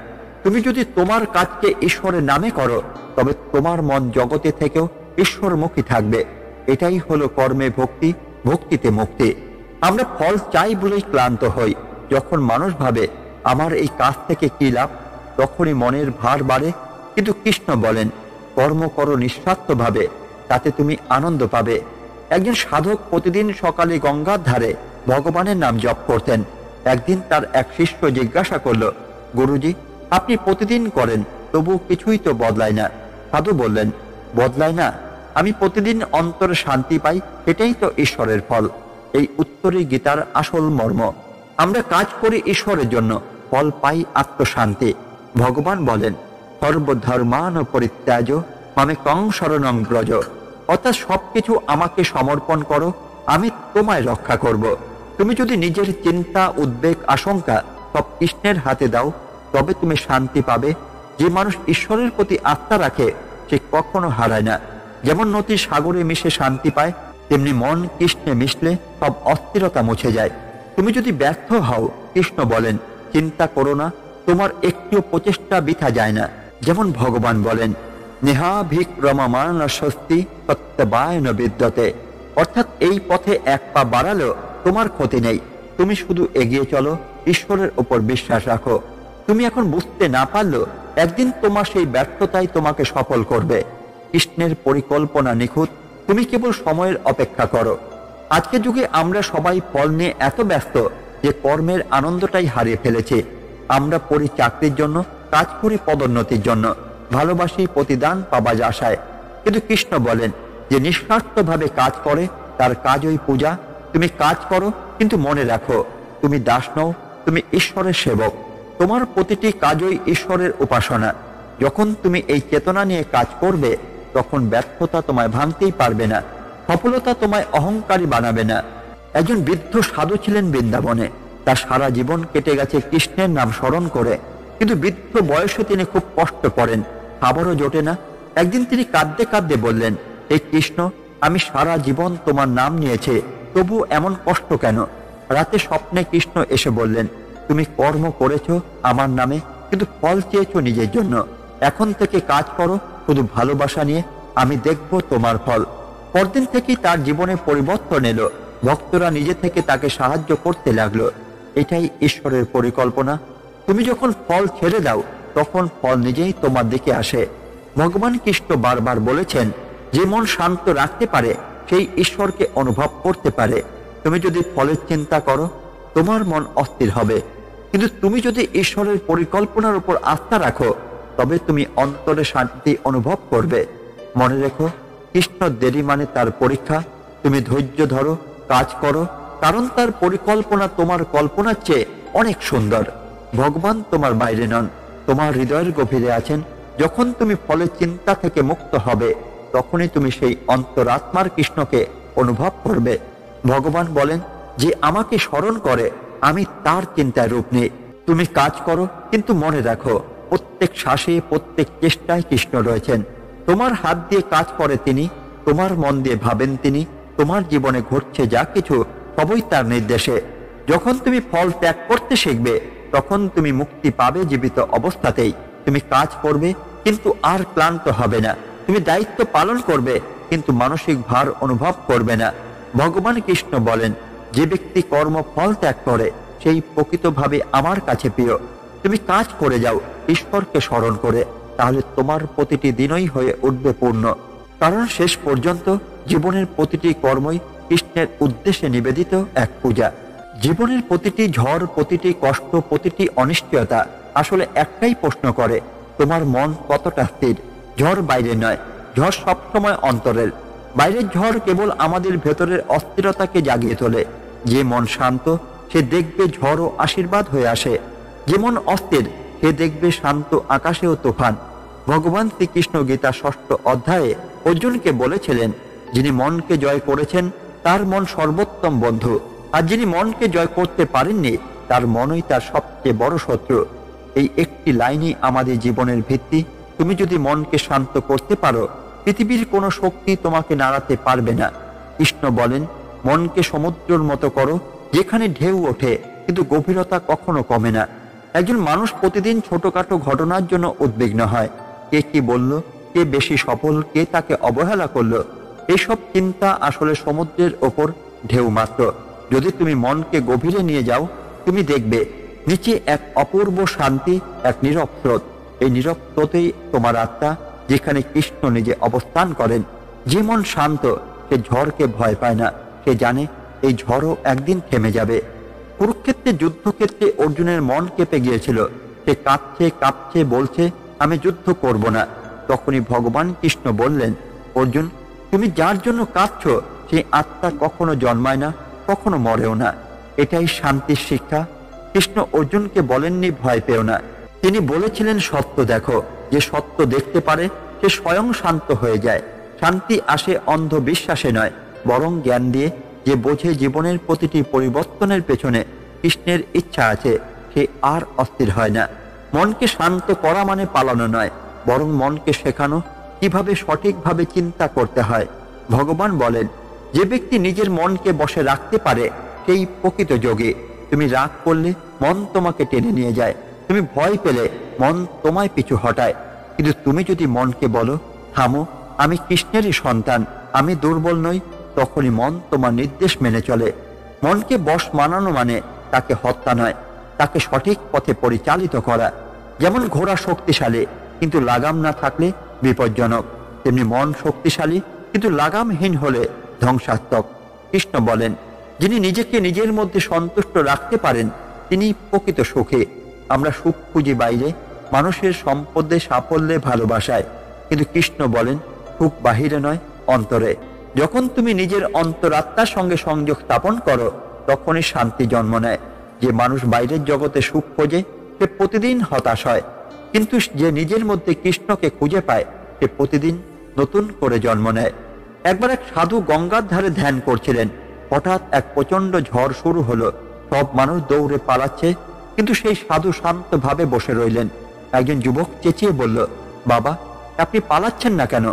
তুমি যদি তোমার কাজকে ঈশ্বরের নামে করো তবে তোমার মন জগতে থেকেও ঈশ্বরমুখী থাকবে। এটাই হলো কর্মে ভক্তি, ভক্তিতে মুক্তি। আমরা ফল চাই বলেই ক্লান্ত হই। যখন মানুষ ভাবে আমার এই কাজ থেকে কি লাভ, তখনই মনের ভার বাড়ে। কিন্তু কৃষ্ণ বলেন, কর্ম করো নিঃস্বার্থভাবে, তাতে তুমি আনন্দ পাবে। একজন সাধক প্রতিদিন সকালে গঙ্গার ধারে ভগবানের নাম জপ করতেন। একদিন তার এক শিষ্য জিজ্ঞাসা করল, গুরুজি, আপনি প্রতিদিন করেন, তবু কিছুই তো বদলায় না। সাধু বললেন, বদলায় না? আমি প্রতিদিন অন্তরে শান্তি পাই, এটাই তো ঈশ্বরের ফল। এই উত্তরই গীতার আসল মর্ম। আমরা কাজ করি ঈশ্বরের জন্য, ফল পাই আত্মশান্তি। ভগবান বলেন, সর্বধর্মান পরিত্যাজ মামেকং শরণং ব্রজ। অর্থাৎ সবকিছু আমাকে সমর্পণ করো, আমি তোমায় রক্ষা করব। তুমি যদি নিজের চিন্তা, উদ্বেগ, আশঙ্কা সব কৃষ্ণের হাতে দাও, তবে তুমি শান্তি পাবে। যে মানুষ ঈশ্বরের প্রতি আস্থা রাখে, সে কখনো হারায় না। যেমন নদী সাগরে মিশে শান্তি পায়, তেমনি মন কৃষ্ণে মিশলে সব অস্থিরতা মুছে যায়। তুমি যদি ব্যর্থ হও, কৃষ্ণ বলেন, চিন্তা করো না, তোমার একটিও প্রচেষ্টা বৃথা যায় না। যেমন ভগবান বলেন, নেহাভিক্রমমান স্বস্তি সত্যবায়ন বিদ্যতে। অর্থাৎ এই পথে এক পা বাড়ালেও তোমার ক্ষতি নেই। তুমি শুধু এগিয়ে চলো, ঈশ্বরের উপর বিশ্বাস রাখো। তুমি এখন বুঝতে না পারলেও একদিন তোমার সেই ব্যর্থতাই তোমাকে সফল করবে। কৃষ্ণের পরিকল্পনা নিখুঁত, তুমি কেবল সময়ের অপেক্ষা করো। আজকের যুগে আমরা সবাই ফল নিয়ে এত ব্যস্ত যে কর্মের আনন্দটাই হারিয়ে ফেলেছি। আমরা পড়ি চাকরির জন্য, কাজ করি পদোন্নতির জন্য, ভালোবাসি প্রতিদান পাবার আশায়। কিন্তু কৃষ্ণ বলেন, যে নিঃস্বার্থভাবে কাজ করে তার কাজই পূজা। তুমি কাজ করো, কিন্তু মনে রাখো তুমি দাস নও, তুমি ঈশ্বরের সেবক। তোমার প্রতিটি কাজই ঈশ্বরের উপাসনা। যখন তুমি এই চেতনা নিয়ে কাজ করবে, তখন ব্যর্থতা তোমায় ভাঙতেই পারবে না, সফলতা তোমায় অহংকারী বানাবে না। একজন বৃদ্ধ সাধু ছিলেন বৃন্দাবনে। তার সারা জীবন কেটে গেছে কৃষ্ণের নাম স্মরণ করে। কিন্তু বৃদ্ধ বয়সে তিনি খুব কষ্ট করেন, খাবারও জোটে না। একদিন তিনি কাঁদতে কাঁদতে বললেন, হে কৃষ্ণ, আমি সারা জীবন তোমার নাম নিয়েছি, তবু এমন কষ্ট কেন? রাতে স্বপ্নে কৃষ্ণ এসে বললেন, তুমি কর্ম করেছো আমার নামে, কিন্তু ফল চেয়েছো নিজের জন্য। এখন থেকে কাজ করো শুধু ভালোবাসা নিয়ে, আমি দেখব তোমার ফল। পরদিন থেকেই তার জীবনে পরিবর্তন এলো। ভক্তরা নিজে থেকে তাকে সাহায্য করতে লাগলো। এটাই ঈশ্বরের পরিকল্পনা। তুমি যখন ফল ছেড়ে দাও, তখন ফল নিজেই তোমার দিকে আসে। ভগবান কৃষ্ণ বারবার বলেছেন, যে মন শান্ত রাখতে পারে সেই ঈশ্বরকে অনুভব করতে পারে। তুমি যদি ফলের চিন্তা করো, তোমার মন অস্থির হবে। কিন্তু তুমি যদি ঈশ্বরের পরিকল্পনার উপর আস্থা রাখো, তবে তুমি অন্তরে শান্তি অনুভব করবে। মনে রেখো, কৃষ্ণ দেরি মানে তার পরীক্ষা। তুমি ধৈর্য ধরো, কাজ করো, কারণ তার পরিকল্পনা তোমার কল্পনার চেয়ে অনেক সুন্দর। ভগবান তোমার বাইরে নন, তোমার হৃদয়ের গভীরে আছেন। যখন তুমি ফলের চিন্তা থেকে মুক্ত হবে, তখনই তুমি সেই অন্তরাত্মার কৃষ্ণকে অনুভব করবে। ভগবান বলেন, যে আমাকে স্মরণ করে আমি তার চিন্তায় রূপ নিই। তুমি কাজ করো, কিন্তু মনে রাখো প্রত্যেক শ্বাসে, প্রত্যেক চেষ্টায় কৃষ্ণ রয়েছেন। তোমার হাত দিয়ে কাজ করে তিনি, তোমার মন দিয়ে ভাবেন তিনি। তোমার জীবনে ঘটছে যা কিছু সবই তার নির্দেশে। যখন তুমি ফল ত্যাগ করতে শিখবে, তখন তুমি মুক্তি পাবে জীবিত অবস্থাতেই। তুমি কাজ করবে, কিন্তু আর ক্লান্ত হবে না। তুমি দায়িত্ব পালন করবে, কিন্তু মানসিক ভার অনুভব করবে না। ভগবান কৃষ্ণ বলেন, যে ব্যক্তি কর্ম ফল ত্যাগ করে সেই প্রকৃতভাবে আমার কাছে প্রিয়। তুমি কাজ করে যাও ঈশ্বরকে স্মরণ করে, তাহলে তোমার প্রতিটি দিনই হয়ে উঠবে পূর্ণ। কারণ শেষ পর্যন্ত জীবনের প্রতিটি কর্মই কৃষ্ণের উদ্দেশ্যে নিবেদিত এক পূজা। জীবনের প্রতিটি ঝড়, প্রতিটি কষ্ট, প্রতিটি অনিশ্চয়তা আসলে একটাই প্রশ্ন করে, তোমার মন কতটা স্থির। ঝড় বাইরে নয়, ঝড় সবসময় অন্তরের। বাইরের ঝড় কেবল আমাদের ভেতরের অস্থিরতাকে জাগিয়ে তোলে। যে মন শান্ত, সে দেখবে ঝড়ও আশীর্বাদ হয়ে আসে। যে মন অস্থির, সে দেখবে শান্ত আকাশেও তুফান। ভগবান শ্রীকৃষ্ণ গীতা 6ষ্ঠ অধ্যায়ে অর্জুনকে বলেছিলেন, যিনি মনকে জয় করেছেন তার মন সর্বোত্তম বন্ধু, আর যিনি মনকে জয় করতে পারেননি তার মনই তার সবচেয়ে বড় শত্রু। এই একটি লাইনই আমাদের জীবনের ভিত্তি। তুমি যদি মনকে শান্ত করতে পারো, পৃথিবীর কোনো শক্তি তোমাকে নাড়াতে পারবে না। কৃষ্ণ বলেন, মনকে সমুদ্রের মতো করো, যেখানে ঢেউ ওঠে কিন্তু গভীরতা কখনো কমে না। একজন মানুষ প্রতিদিন ছোটখাটো ঘটনার জন্য উদ্বিগ্ন হয়। কে কি বলল, কে বেশি সফল, কে তাকে অবহেলা করলো, এইসব চিন্তা আসলে সমুদ্রের ওপর ঢেউ মাত্র। যদি তুমি মনকে গভীরে নিয়ে যাও, তুমি দেখবে নিচে এক অপূর্ব শান্তি, এক নীরব স্রোত। এই নীরব স্রোতেই তোমার আত্মা, যেখানে কৃষ্ণ নিজে অবস্থান করেন। যে মন শান্ত, সে ঝড়কে ভয় পায় না। সে জানে এই ঝড়ও একদিন থেমে যাবে। কুরুক্ষেত্রে যুদ্ধক্ষেত্রে অর্জুনের মন কেঁপে গিয়েছিল। সে কাঁপছে কাঁপছে বলছে, আমি যুদ্ধ করব না। তখনই ভগবান কৃষ্ণ বললেন, অর্জুন, তুমি যার জন্য কাঁদছ সেই আত্মা কখনো জন্মায় না, কখনো মরেও না। এটাই শান্তির শিক্ষা। কৃষ্ণ অর্জুনকে বলেননি ভয় পেও না। তিনি বলেছিলেন, সত্য দেখো। যে সত্য দেখতে পারে সে স্বয়ং শান্ত হয়ে যায়। শান্তি আসে অন্ধ বিশ্বাসে নয়, বরং জ্ঞান দিয়ে। যে বোঝে জীবনের প্রতিটি পরিবর্তনের পেছনে কৃষ্ণের ইচ্ছা আছে, সে আর অস্থির হয় না। মনকে শান্ত করা মানে পালানো নয়, বরং মনকে শেখানো কিভাবে সঠিকভাবে চিন্তা করতে হয়। ভগবান বলেন, যে ব্যক্তি নিজের মনকে বশে রাখতে পারে সেই প্রকৃত যোগী। তুমি রাগ করলে মন তোমাকে টেনে নিয়ে যায়, তুমি ভয় পেলে মন তোমায় পিছু হটায়। কিন্তু তুমি যদি মনকে বলো, থামো, আমি কৃষ্ণেরই সন্তান, আমি দুর্বল নই, তখনই মন তোমার নির্দেশ মেনে চলে। মনকে বশ মানানো মানে তাকে হত্যা নয়, তাকে সঠিক পথে পরিচালিত করা। যেমন ঘোড়া শক্তিশালী, কিন্তু লাগাম না থাকলে বিপজ্জনক, তেমনি মন শক্তিশালী কিন্তু লাগামহীন হলে ধ্বংসাত্মক। কৃষ্ণ বলেন, যিনি নিজেকে নিজের মধ্যে সন্তুষ্ট রাখতে পারেন তিনি প্রকৃত সুখী। আমরা সুখ খুঁজি বাইরে, মানুষের সম্পদে, সাফল্যে, ভালোবাসায়, কিন্তু কৃষ্ণ বলেন সুখ বাহিরে নয়, অন্তরে। যখন তুমি নিজের অন্তরাত্মার সঙ্গে সংযোগ স্থাপন করো, তখনই শান্তি জন্ম নেয়। যে মানুষ বাইরের জগতে সুখ খোঁজে সে প্রতিদিন হতাশ হয়, কিন্তু যে নিজের মধ্যে কৃষ্ণকে খুঁজে পায় সে প্রতিদিন নতুন করে জন্ম নেয়। একবার এক সাধু গঙ্গার ধারে ধ্যান করছিলেন। হঠাৎ এক প্রচন্ড ঝড় শুরু হলো। সব মানুষ দৌড়ে পালাচ্ছে, কিন্তু সেই সাধু শান্তভাবে বসে রইলেন। একজন যুবক চেঁচিয়ে বলল, বাবা, আপনি পালাচ্ছেন না কেন?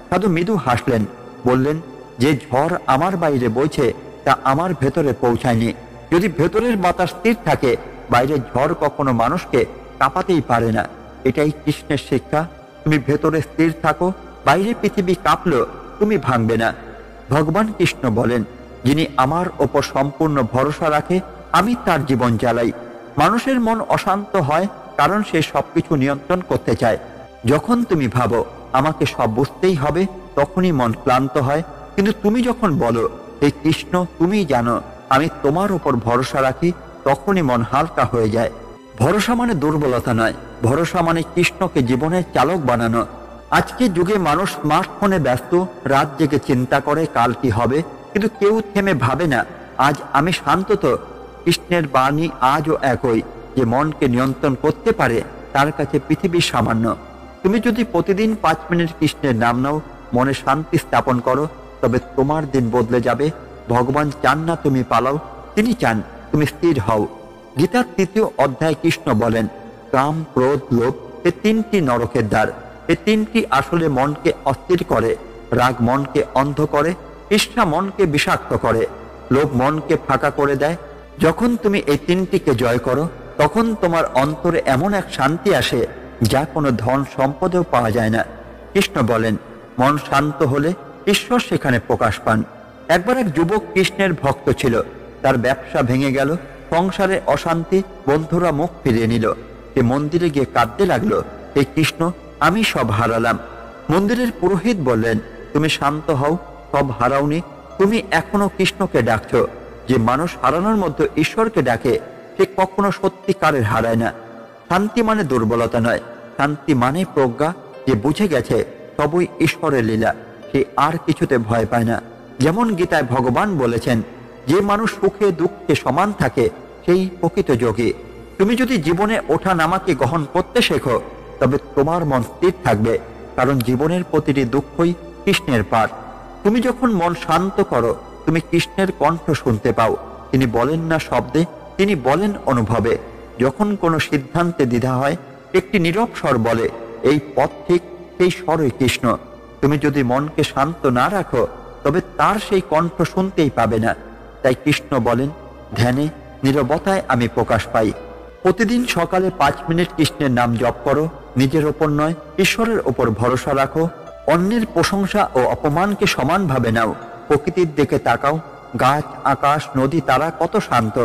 সাধু মৃদু হাসলেন, বললেন, যে ঝড় আমার বাইরে বইছে তা আমার ভেতরে পৌঁছায়নি। যদি ভেতরের বাতাস স্থির থাকে, বাইরের ঝড় কখনো মানুষকে কাঁপাতেই পারে না। এটাই কৃষ্ণের শিক্ষা। তুমি ভেতরে স্থির থাকো, বাইরে পৃথিবী কাঁপলো তুমি ভাঙবে না। ভগবান কৃষ্ণ বলেন, যিনি আমার ওপর সম্পূর্ণ ভরসা রাখে আমি তার জীবন চালাই। মানুষের মন অশান্ত হয় কারণ সে সবকিছু নিয়ন্ত্রণ করতে চায়। যখন তুমি ভাবো আমাকে সব বুঝতেই হবে, তখনই মন ক্লান্ত হয়। কিন্তু তুমি যখন বলো, হে কৃষ্ণ, তুমি জানো আমি তোমার ওপর ভরসা রাখি, তখনই মন হালকা হয়ে যায়। ভরসা মানে দুর্বলতা নয়, ভরসা মানে কৃষ্ণকে জীবনের চালক বানানো। আজকে যুগে মানুষ স্মার্টফোনে ব্যস্ত, রাত জেগে চিন্তা করে কাল কি হবে, কিন্তু কেউ থেমে ভাবে না আজ আমি শান্ত তো। কৃষ্ণের বাণী আজও একই, যে মনকে নিয়ন্ত্রণ করতে পারে তার কাছে পৃথিবী সামান্য। তুমি যদি প্রতিদিন 5 মিনিট কৃষ্ণের নাম নাও, মনে শান্তি স্থাপন করো, তবে তোমার দিন বদলে যাবে। ভগবান চান না তুমি পালাও, তিনি চান তুমি স্থির হও। গীতার 3য় অধ্যায় কৃষ্ণ বলেন, কাম, ক্রোধ, লোভ এ 3টি নরকের দ্বার। এই 3টি আসলে মনকে অস্থির করে। রাগ মনকে অন্ধ করে, ঈর্ষা মনকে বিষাক্ত করে, লোভ মনকে ফাঁকা করে দেয়। যখন তুমি এই 3টিকে জয় করো, তখন তোমার অন্তরে এমন এক শান্তি আসে যা কোনো ধন সম্পদেও পাওয়া যায় না। কৃষ্ণ বলেন, মন শান্ত হলে ঈশ্বর সেখানে প্রকাশ পান। একবার এক যুবক কৃষ্ণের ভক্ত ছিল। তার ব্যবসা ভেঙে গেল, সংসারে অশান্তি, বন্ধুরা মুখ ফিরিয়ে নিল। সে মন্দিরে গিয়ে কাঁদতে লাগলো, হে কৃষ্ণ, আমি সব হারালাম। মন্দিরের পুরোহিত বললেন, তুমি শান্ত হও, সব হারাওনি, তুমি এখনো কৃষ্ণকে ডাকছ। যে মানুষ হারানোর মধ্যে ঈশ্বরকে ডাকে সে কখনো সত্যিকারের হারায় না। শান্তি মানে দুর্বলতা নয়, শান্তি মানে প্রজ্ঞা। যে বুঝে গেছে সবই ঈশ্বরের লীলা, সে আর কিছুতে ভয় পায় না। যেমন গীতায় ভগবান বলেছেন, যে মানুষ সুখে দুঃখে সমান থাকে সেই প্রকৃত যোগী। তুমি যদি জীবনে ওঠা নামাকে গ্রহণ করতে শেখো, তবে তোমার মন স্থির থাকবে, কারণ জীবনের প্রতিটি দুঃখই কৃষ্ণের পাঠ। তুমি যখন মন শান্ত করো, তুমি কৃষ্ণের কণ্ঠ শুনতে পাও। তিনি বলেন না শব্দে, তিনি বলেন অনুভবে। যখন কোনো সিদ্ধান্তে দ্বিধা হয়, একটি নীরব স্বর বলে, এই পথ ঠিক, সেই স্বরই কৃষ্ণ। তুমি যদি মনকে শান্ত না রাখো, তবে তার সেই কণ্ঠ শুনতেই পাবে না। তাই কৃষ্ণ বলেন, ধ্যানে, নীরবতায় আমি প্রকাশ পাই। প্রতিদিন সকালে 5 মিনিট কৃষ্ণের নাম জপ করো। নিজের ওপর নয়, ঈশ্বরের ওপর ভরসা রাখো। অন্যের প্রশংসা ও অপমানকে সমানভাবে নাও। প্রকৃতির দিকে তাকাও, গাছ, আকাশ, নদী, তারা কত শান্ত।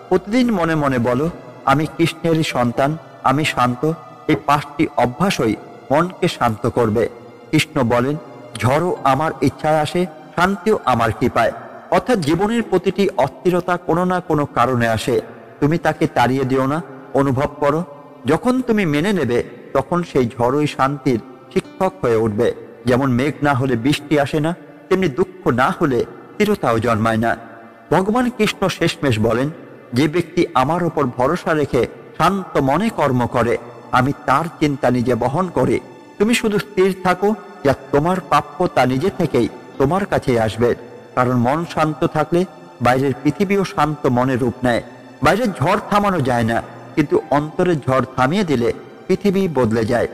প্রতিদিন মনে মনে বলো, আমি কৃষ্ণেরই সন্তান, আমি শান্ত। এই 5টি অভ্যাসই মনকে শান্ত করবে। কৃষ্ণ বলেন, ঝড়ও আমার ইচ্ছায় আসে, শান্তিও আমার কৃপায়। অর্থাৎ জীবনের প্রতিটি অস্থিরতা কোনো না কোনো কারণে আসে। তুমি তাকে তাড়িয়ে দিও না, অনুভব করো। যখন তুমি মেনে নেবে, তখন সেই ঝড়ই শান্তির শিক্ষক হয়ে উঠবে। যেমন মেঘ না হলে বৃষ্টি আসে না, তেমনি দুঃখ না হলে স্থিরতাও জন্মায় না। ভগবান কৃষ্ণ শেষমেশ বলেন, যে ব্যক্তি আমার ওপর ভরসা রেখে শান্ত মনে কর্ম করে, আমি তার চিন্তা নিজে বহন করি। তুমি শুধু স্থির থাকো, যা তোমার প্রাপ্য তা নিজে থেকেই তোমার কাছে আসবে। কারণ মন শান্ত থাকলে বাইরের পৃথিবীও শান্ত মনে রূপ নেয়। বাইরের ঝড় থামানো যায় না, কিন্তু অন্তরের ঝড় থামিয়ে দিলে পৃথিবী বদলে যায়।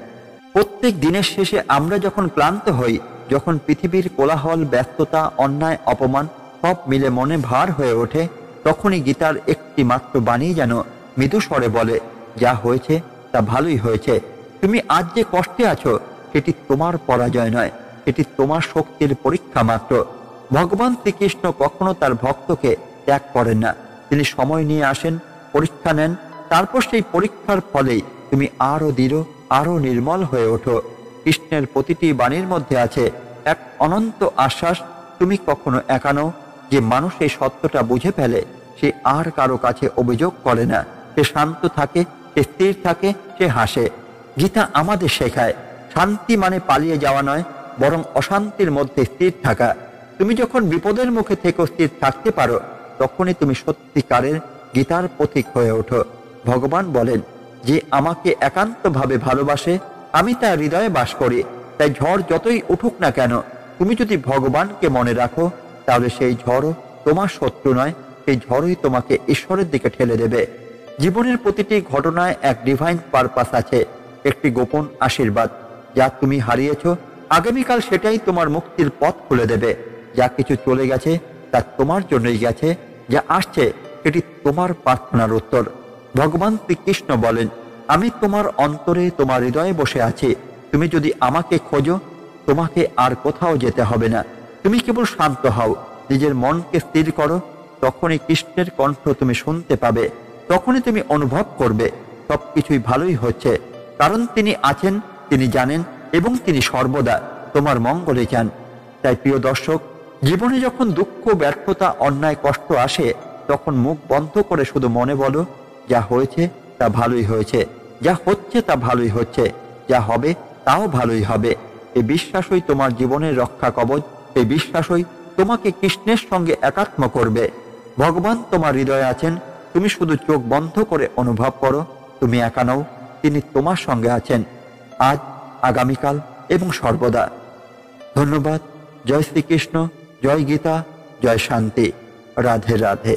প্রত্যেক দিনের শেষে আমরা যখন ক্লান্ত হই, যখন পৃথিবীর কোলাহল, ব্যস্ততা, অন্যায়, অপমান সব মিলে মনে ভার হয়ে ওঠে, তখনই গীতার একটি মাত্র বাণী যেন মৃদু স্বরে বলে, যা হয়েছে তা ভালোই হয়েছে। তুমি আজ যে কষ্টে আছো, সেটি তোমার পরাজয় নয়, এটি তোমার শক্তির পরীক্ষা মাত্র। ভগবান শ্রীকৃষ্ণ কখনো তার ভক্তকে ত্যাগ করেন না। তিনি সময় নিয়ে আসেন, পরীক্ষা নেন, তারপর সেই পরীক্ষার ফলেই তুমি আরো দৃঢ়, আরো নির্মল হয়ে ওঠো। কৃষ্ণের প্রতিটি বাণীর মধ্যে আছে এক অনন্ত আশ্বাস, তুমি কখনো একা নও। যে মানুষ এই সত্যটা বুঝে ফেলে, সে আর কারো কাছে অভিযোগ করে না, সে শান্ত থাকে, সে স্থির থাকে, সে হাসে। গীতা আমাদের শেখায়, শান্তি মানে পালিয়ে যাওয়া নয়, বরং অশান্তির মধ্যে স্থির থাকা। তুমি যখন বিপদের মুখে থেকে স্থির থাকতে পারো, তখনই তুমি সত্যিকারের গীতার পথিক হয়ে ওঠো। ভগবান বলেন, যে আমাকে একান্তভাবে ভালোবাসে, আমি তার হৃদয়ে বাস করি। তাই ঝড় যতই উঠুক না কেন, তুমি যদি ভগবানকে মনে রাখো, তাহলে সেই ঝড়ও তোমার শত্রু নয়, সেই ঝড়ই তোমাকে ঈশ্বরের দিকে ঠেলে দেবে। জীবনের প্রতিটি ঘটনায় এক ডিভাইন পারপাস আছে, একটি গোপন আশীর্বাদ। যা তুমি হারিয়েছ, আগামীকাল সেটাই তোমার মুক্তির পথ খুলে দেবে। যা কিছু চলে গেছে, তা তোমার জন্যই গেছে। যা আসছে, এটি তোমার প্রার্থনার উত্তর। ভগবান শ্রীকৃষ্ণ বলেন, আমি তোমার অন্তরে, তোমার হৃদয়ে বসে আছি। তুমি যদি আমাকে খোঁজো, তোমাকে আর কোথাও যেতে হবে না। তুমি কেবল শান্ত হও, নিজের মনকে স্থির করো, তখনই কৃষ্ণের কণ্ঠ তুমি শুনতে পাবে। তখনই তুমি অনুভব করবে সবকিছুই ভালোই হচ্ছে, কারণ তিনি আছেন, তিনি জানেন এবং তিনি সর্বদা তোমার মঙ্গলে চান। তাই প্রিয় দর্শক, জীবনে যখন দুঃখ, ব্যর্থতা, অন্যায়, কষ্ট আসে, তখন মুখ বন্ধ করে শুধু মনে বলো, যা হয়েছে তা ভালোই হয়েছে, যা হচ্ছে তা ভালোই হচ্ছে, যা হবে তাও ভালোই হবে। এই বিশ্বাসই তোমার জীবনের রক্ষা কবচ। এই বিশ্বাসই তোমাকে কৃষ্ণের সঙ্গে একাত্ম করবে। ভগবান তোমার হৃদয়ে আছেন, তুমি শুধু চোখ বন্ধ করে অনুভব করো, তুমি একা নও, তিনি তোমার সঙ্গে আছেন আজ, আগামীকাল এবং সর্বদা। ধন্যবাদ। জয় শ্রীকৃষ্ণ, জয় গীতা, জয় শান্তি। রাধে রাধে।